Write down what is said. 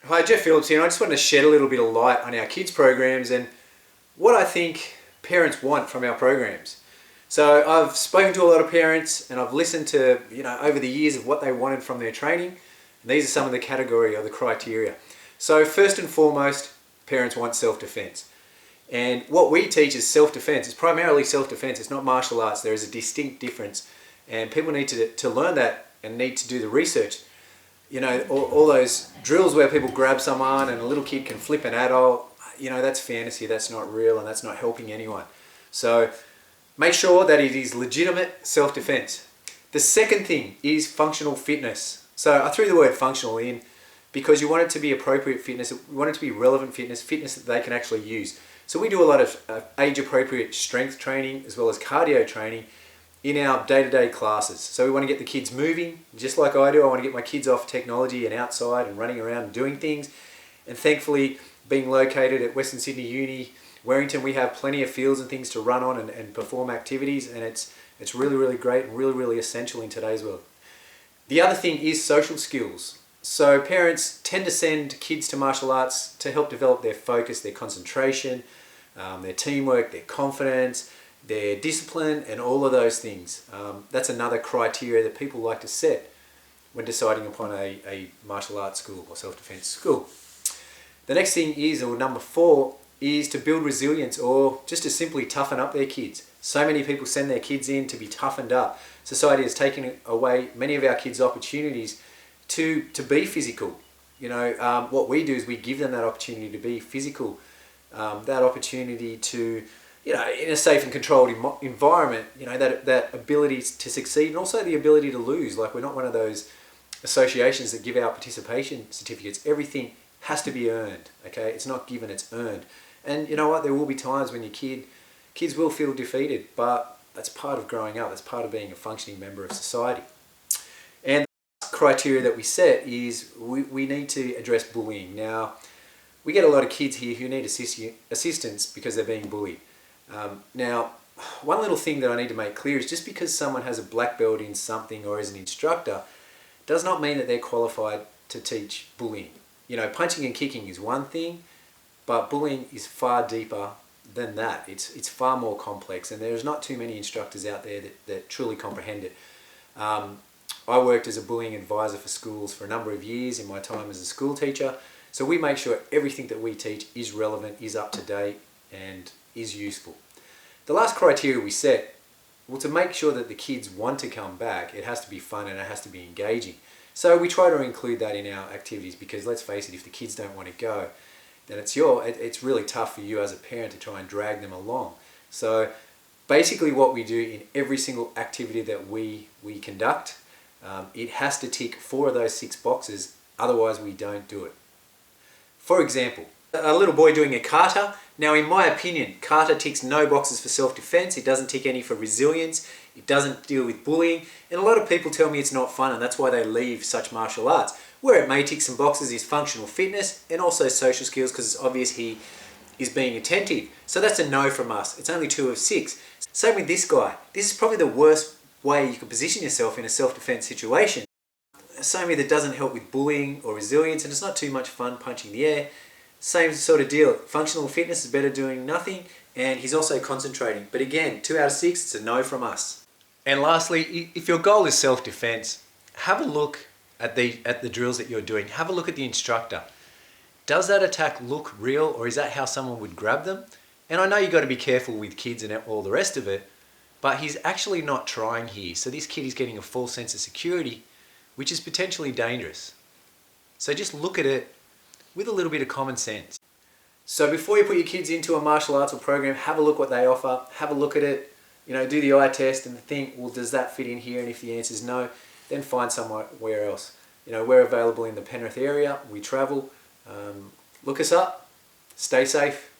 Hi, Jeff Phillips here. I just wanted to shed a little bit of light on our kids programs and what I think parents want from our programs. So I've spoken to a lot of parents and I've listened to, over the years of what they wanted from their training. And these are some of the category or the criteria. So first and foremost, parents want self-defense. And what we teach is self-defense. It's primarily self-defense. It's not martial arts. There is a distinct difference. And people need to learn that and need to do the research. All those drills where people grab someone and a little kid can flip an adult, that's fantasy, that's not real, and that's not helping anyone. So make sure that it is legitimate self-defense. The second thing is functional fitness. So I threw the word functional in because you want it to be appropriate fitness, you want it to be relevant fitness, fitness that they can actually use. So we do a lot of age-appropriate strength training as well as cardio training in our day-to-day classes. So we want to get the kids moving, just like I do. I want to get my kids off technology and outside and running around and doing things. And thankfully, being located at Western Sydney Uni, Warrington, we have plenty of fields and things to run on and perform activities, and it's really, really great and really, really essential in today's world. The other thing is social skills. So parents tend to send kids to martial arts to help develop their focus, their concentration, their teamwork, their confidence, their discipline, and all of those things. That's another criteria that people like to set when deciding upon a martial arts school or self-defense school. The next thing is, or number 4, is to build resilience or just to simply toughen up their kids. So many people send their kids in to be toughened up. Society has taken away many of our kids' opportunities to be physical. What we do is we give them that opportunity to be physical, that opportunity to, in a safe and controlled environment, that ability to succeed and also the ability to lose. Like, we're not one of those associations that give out participation certificates. Everything has to be earned, okay? It's not given, it's earned. And you know what? There will be times when kids will feel defeated, but that's part of growing up. That's part of being a functioning member of society. And the criteria that we set is we need to address bullying. Now, we get a lot of kids here who need assistance because they're being bullied. Now, one little thing that I need to make clear is just because someone has a black belt in something or is an instructor does not mean that they're qualified to teach bullying. Punching and kicking is one thing, but bullying is far deeper than that. It's far more complex, and there's not too many instructors out there that truly comprehend it. I worked as a bullying advisor for schools for a number of years in my time as a school teacher, so we make sure everything that we teach is relevant, is up to date, and is useful. The last criteria we set, well, to make sure that the kids want to come back, it has to be fun and it has to be engaging. So we try to include that in our activities because, let's face it, if the kids don't want to go, then it's really tough for you as a parent to try and drag them along. So basically what we do in every single activity that we conduct, it has to tick 4 of those 6 boxes, otherwise we don't do it. For example, a little boy doing a kata. Now, in my opinion, kata ticks no boxes for self-defense. It doesn't tick any for resilience. It doesn't deal with bullying. And a lot of people tell me it's not fun, and that's why they leave such martial arts. Where it may tick some boxes is functional fitness and also social skills, because it's obvious he is being attentive. So that's a no from us. It's only 2 of 6. Same with this guy. This is probably the worst way you could position yourself in a self-defense situation. Something that doesn't help with bullying or resilience, and it's not too much fun punching the air. Same sort of deal. Functional fitness is better doing nothing, and he's also concentrating. But again, 2 out of 6, it's a no from us. And lastly, if your goal is self-defense, have a look at the drills that you're doing. Have a look at the instructor. Does that attack look real, or is that how someone would grab them? And I know you've got to be careful with kids and all the rest of it, but he's actually not trying here. So this kid is getting a false sense of security, which is potentially dangerous. So just look at it with a little bit of common sense. So before you put your kids into a martial arts or program, have a look what they offer, have a look at it, do the eye test and think, well, does that fit in here? And if the answer is no, then find somewhere else. We're available in the Penrith area, we travel. Look us up, stay safe.